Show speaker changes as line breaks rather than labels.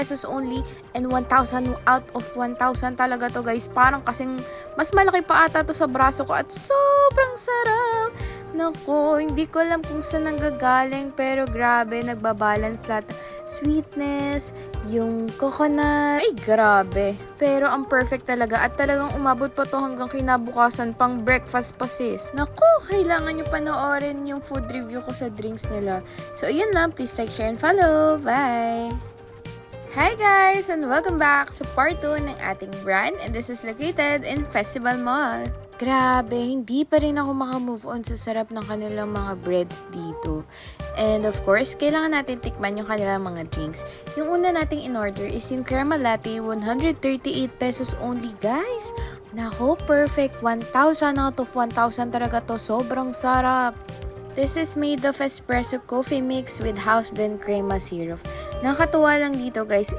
pesos only and 1,000 out of 1,000 talaga to guys. Parang kasing mas malaki pa ata to sa braso ko at sobrang sarap. Nako, hindi ko alam kung saan nanggagaling pero grabe, nagbabalance lahat. Sweetness, yung coconut, ay grabe. Pero ang perfect talaga at talagang umabot pa to hanggang kinabukasan pang breakfast pa sis. Nako, kailangan nyo panoorin yung food review ko sa drinks nila. So ayan na, please like, share, and follow. Bye! Hi guys! And welcome back sa part 2 ng ating brand and this is located in Festival Mall. Grabe, hindi pa rin ako makamove on sa sarap ng kanilang mga breads dito. And of course, kailangan natin tikman yung kanilang mga drinks. Yung una nating in-order is yung crema latte, 138 pesos only guys. Nako, perfect. 1,000 out of 1,000 talaga to. Sobrang sarap. This is made of espresso coffee mix with house blend crema syrup. Nakakatuwa lang dito guys